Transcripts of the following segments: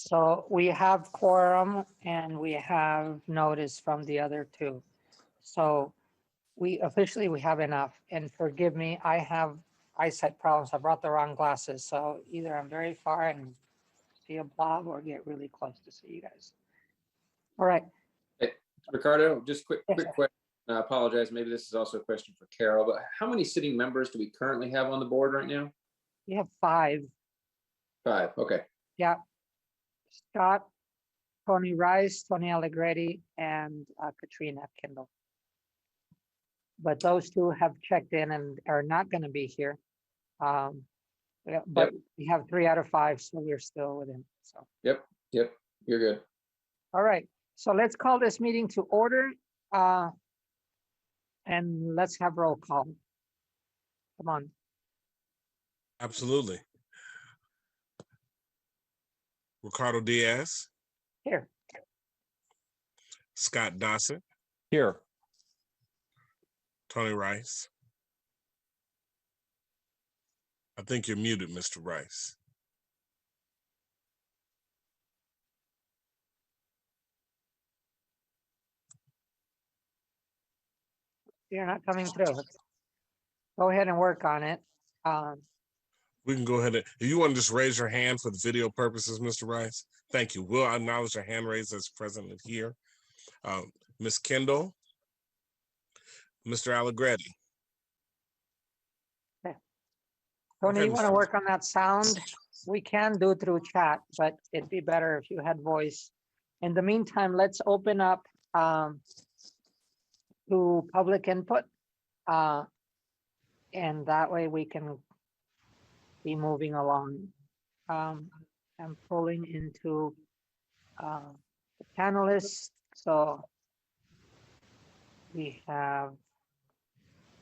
So we have quorum and we have notice from the other two. So we officially, we have enough. And forgive me, I have eyesight problems. I brought the wrong glasses. So either I'm very far and see a blob or get really close to see you guys. All right. Hey, Ricardo, just Yes, quick sir. question. I apologize. Maybe this is also a question for Carol, but how many sitting members do we currently have on the board right now? We have 5. 5. Okay. Yeah. Scott, Tony Rice, Tony Allegretti, and Katrina Kindle. But those two have checked in and are not going to be here. Yeah, but we have 3 out of 5, so we're still within. So, Yep. You're good. all right. So let's call this meeting to order. And let's have roll call. Come on. Absolutely. Ricardo Diaz, Here. Scott Dawson, Here. Tony Rice. I think you're muted, Mr. Rice. You're not coming through. Go ahead and work on it. We can go ahead and, if you want to just raise your hand for the video purposes, Mr. Rice. Thank you. We'll acknowledge your hand raised as presently here. Ms. Kendall, Mr. Allegretti. Tony, Okay, you want to Mr. work on that sound? We can do through chat, but it'd be better if you had voice. In the meantime, let's open up to public input. And that way we can be moving along. I'm pulling into the panelists. So we have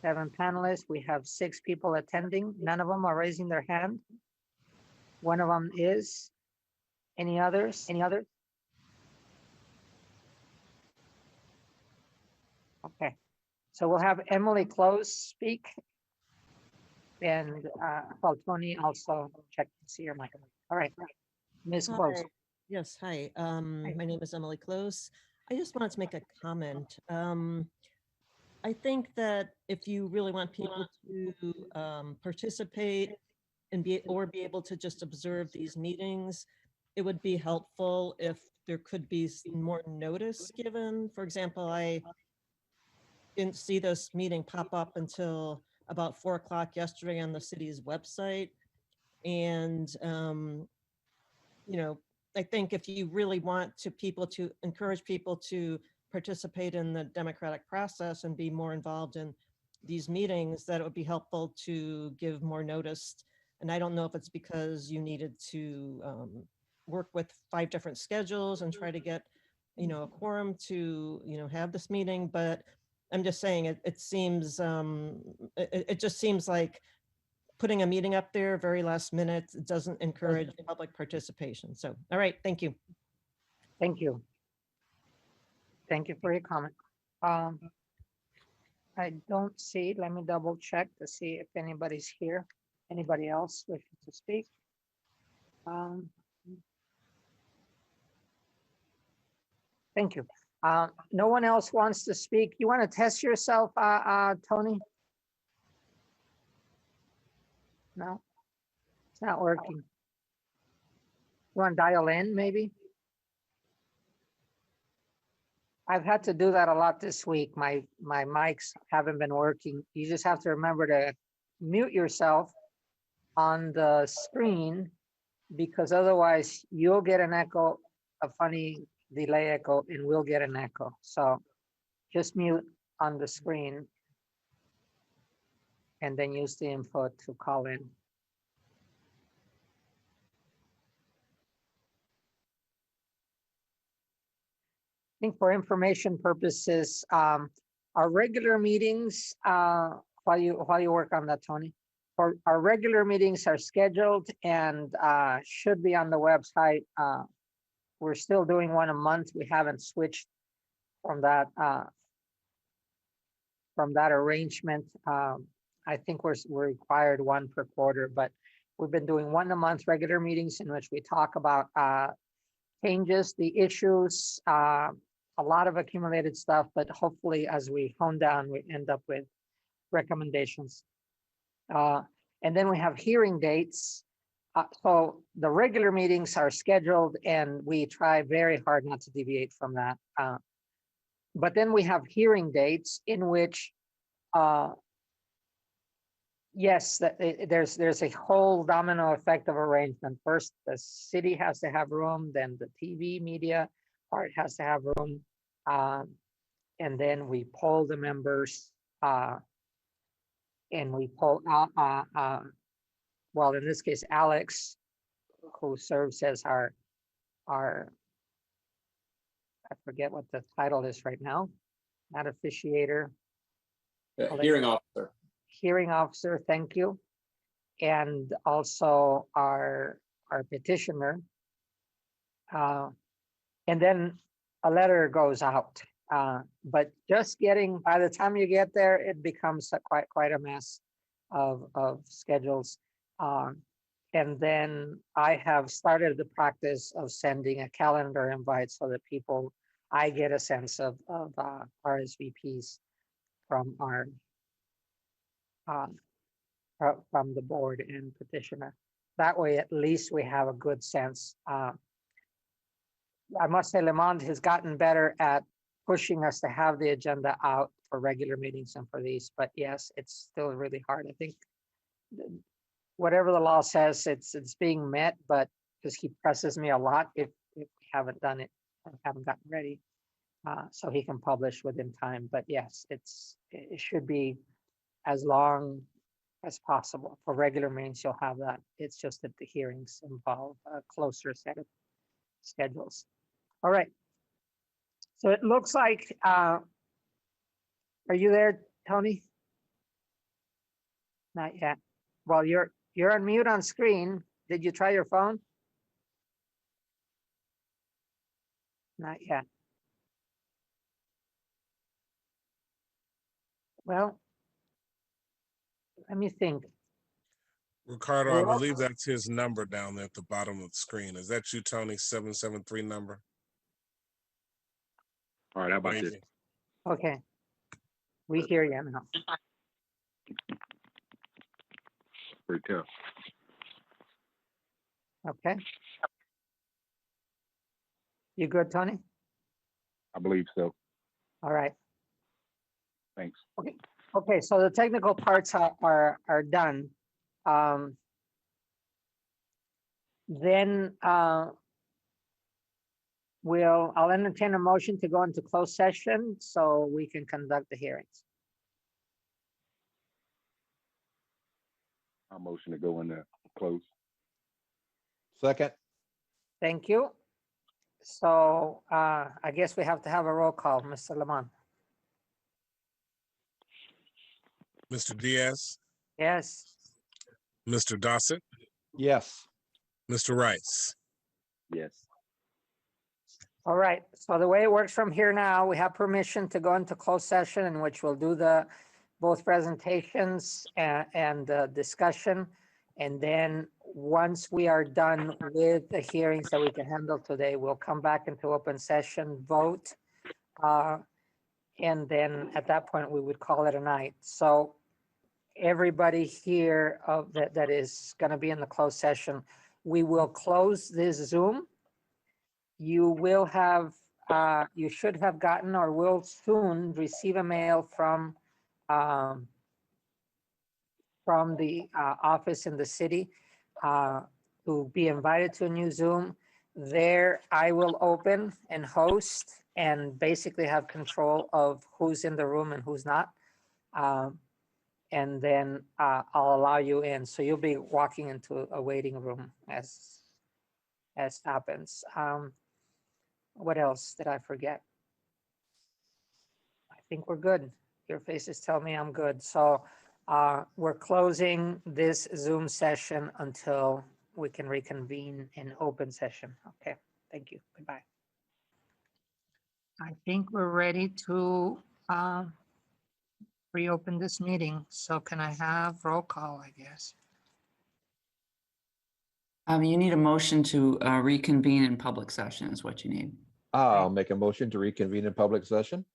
7 panelists. We have 6 people attending. None of them are raising their hand. One of them is. Any others? Any others? Okay. So we'll have Emily Close speak. And well, Tony also check to see your mic. All right. Ms. Close. Hi. Yes, hi. My name is Emily Close. I just wanted to make a comment. I think that if you really want people to participate and be able to just observe these meetings, it would be helpful if there could be more notice given. For example, I didn't see this meeting pop up until about 4 o'clock yesterday on the city's website. And, you know, I think if you really want to encourage people to participate in the democratic process and be more involved in these meetings, that it would be helpful to give more notice. And I don't know if it's because you needed to work with 5 different schedules and try to get, you know, a quorum to, you know, have this meeting, but I'm just saying it seems, it just seems like putting a meeting up there very last minute doesn't encourage public participation. So, all right, thank you. Thank you. Thank you for your comment. I don't see, let me double check to see if anybody's here. Anybody else wishing to speak? Thank you. No one else wants to speak. You want to test yourself, Tony? No, it's not working. You want to dial in maybe? I've had to do that a lot this week. My mics haven't been working. You just have to remember to mute yourself on the screen, because otherwise you'll get an echo, a funny delay echo, and we'll get an echo. So just mute on the screen and then use the input to call in. I think for information purposes, our regular meetings, while you work on that, Tony, for our regular meetings are scheduled and should be on the website. We're still doing one a month. We haven't switched from that arrangement. I think we're required 1 per quarter, but we've been doing 1 a month regular meetings in which we talk about changes, the issues, a lot of accumulated stuff, but hopefully as we hone down, we end up with recommendations. And then we have hearing dates. So the regular meetings are scheduled and we try very hard not to deviate from that. But then we have hearing dates in which, yes, there's a whole domino effect of arrangement. First, the city has to have room, then the TV media part has to have room. And then we poll the members, and we poll out, well, in this case, Alex, who serves as our, I forget what the title is right now, not officiator, Hearing officer. hearing officer, thank you. And also our petitioner. And then a letter goes out. But just getting, by the time you get there, it becomes quite a mess of schedules. And then I have started the practice of sending a calendar invite so that I get a sense of RSVPs from from the board and petitioner. That way, at least we have a good sense. I must say, Lamont has gotten better at pushing us to have the agenda out for regular meetings and for these, but yes, it's still really hard. I think whatever the law says, it's being met, but because he presses me a lot if we haven't done it, or haven't gotten ready, so he can publish within time. But yes, it should be as long as possible. For regular meetings, you'll have that. It's just that the hearings involve a closer set of schedules. All right. So it looks like, are you there, Tony? Not yet. Well, you're on mute on screen. Did you try your phone? Not yet. Well, let me think. Ricardo, I Well, believe that's his number down there at the bottom of the screen. Is that you, Tony? 773 number? All right, how about this? Maybe. Okay. We hear you now. Pretty tough. Okay. You good, Tony? I believe so. All right. Thanks. Okay, so the technical parts are done. Then I'll entertain a motion to go into closed session so we can conduct the hearings. I'll motion to go into close. Second, Thank you. So I guess we have to have a roll call, Mr. Lamont. Mr. Diaz, Yes, Mr. Dossett, yes. Mr. Rice. Yes. all right. So the way it works from here now, we have permission to go into closed session in which we'll do both presentations and discussion. And then once we are done with the hearings that we can handle today, we'll come back into open session, vote. And then at that point, we would call it a night. So everybody here that is going to be in the closed session, we will close this Zoom. You will have, you should have gotten or will soon receive a mail from the office in the city to be invited to a new Zoom. There, I will open and host and basically have control of who's in the room and who's not. And then I'll allow you in. So you'll be walking into a waiting room as happens. What else did I forget? I think we're good. Your faces tell me I'm good. So we're closing this Zoom session until we can reconvene in open session. Okay, thank you. Goodbye. I think we're ready to reopen this meeting. So can I have roll call, I guess? You need a motion to reconvene in public session is what you need. I'll make a motion to reconvene in public session.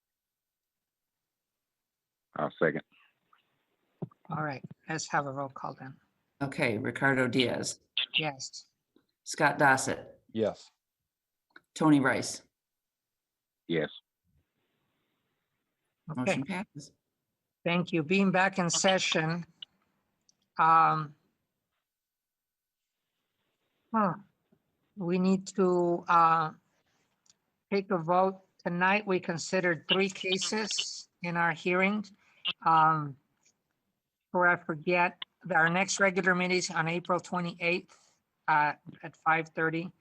I'll second. All right, let's have a roll call then. Okay, Ricardo Diaz, Yes. Scott Dossett, Yes. Tony Rice. Yes. Okay, Motion passes. thank you. Being back in session. We need to take a vote. Tonight, we considered 3 cases in our hearing. Before I forget, our next regular meeting is on April 28th at 5:30.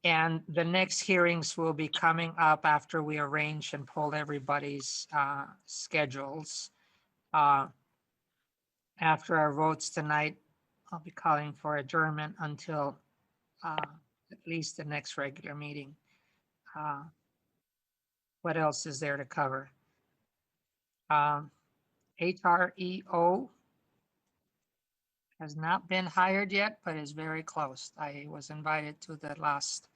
And the next hearings will be coming up after we arrange and pull everybody's schedules. After our votes tonight, I'll be calling for adjournment until at least the next regular meeting. What else is there to cover? HREO has not been hired yet, but is very close. I was invited to the last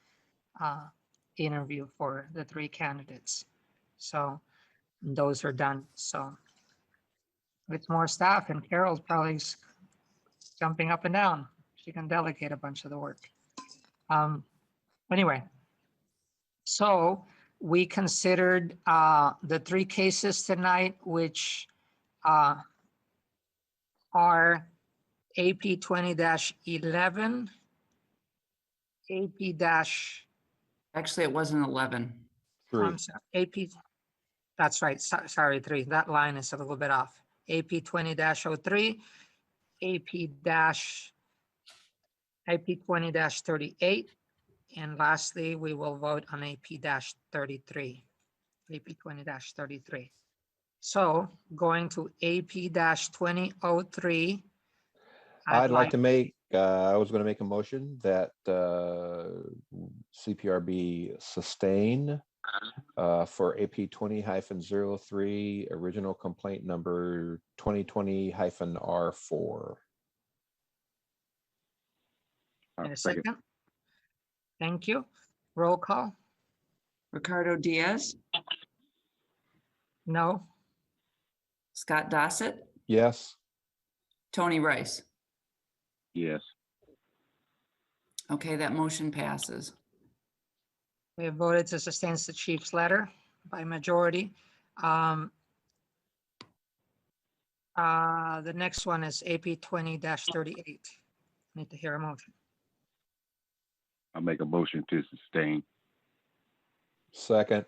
interview for the 3 candidates. So those are done. So with more staff, and Carol's probably jumping up and down. She can delegate a bunch of the work. Anyway, so we considered the 3 cases tonight, which are AP 20-11, AP- Actually, it wasn't 11. Three. I'm sorry, AP, that's right, sorry, 3, that line is a little bit off. AP 20-03, AP 20-38, and lastly, we will vote on AP-33, AP 20-33. So going to AP-2003. I'd like to make, I was going to make a motion that CPRB sustain for AP 20-03, original complaint number 2020-R4. In I'll a second. second. Thank you. Roll call. Ricardo Diaz, No. Scott Dossett, Yes. Tony Rice. Yes. Okay, that motion passes. We have voted to sustain the chief's letter by majority. The next one is AP 20-38. Need to hear a motion. I'll make a motion to sustain. Second.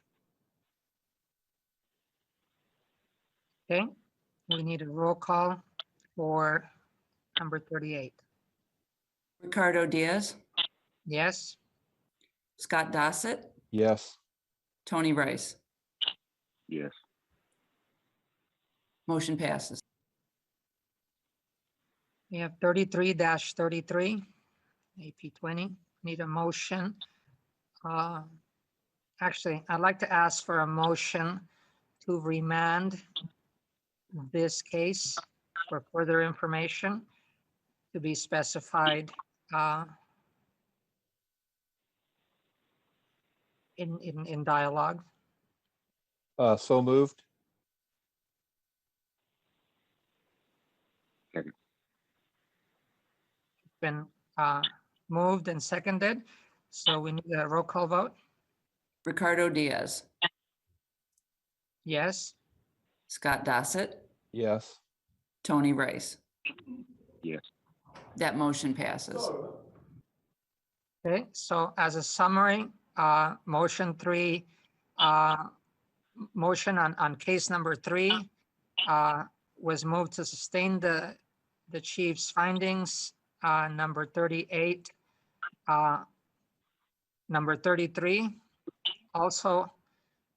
Okay, we need a roll call for number 38. Ricardo Diaz, Yes, Scott Dossett, Yes. Tony Rice. Yes. Motion passes. we have 33-33, AP 20. Need a motion. Actually, I'd like to ask for a motion to remand this case for further information to be specified in dialogue. So moved. Been moved and seconded, so we need a roll call vote. Ricardo Diaz, Yes, Scott Dossett, Yes. Tony Rice. Yes. That motion passes. okay, so as a summary, motion 3, motion on case number 3 was moved to sustain the chief's findings. Number 38, number 33 also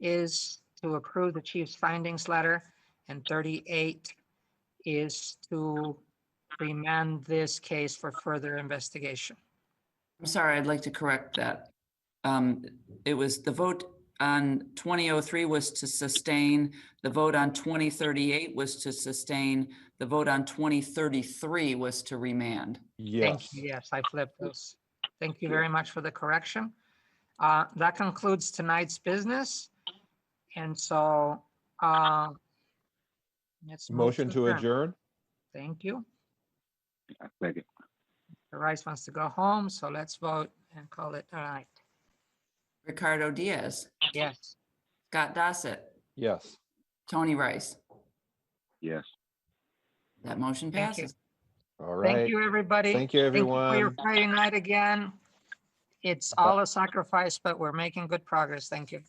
is to approve the chief's findings letter, and 38 is to remand this case for further investigation. I'm sorry, I'd like to correct that. It was the vote on 2003 was to sustain. The vote on 2038 was to sustain. The vote on 2033 was to remand. Thank Yes. you. Yes, I flipped those. Thank you very much for the correction. That concludes tonight's business. And so, let's move Motion to adjourn? Thank you. I second. The Rice wants to go home, so let's vote and call it a night. Ricardo Diaz, Yes. Scott Dossett, Yes. Tony Rice. Yes. That motion Thank you. passes. All Thank right. you, everybody. Thank you, Thank you for your everyone. Friday night again. It's all a sacrifice, but we're making good progress. Thank you.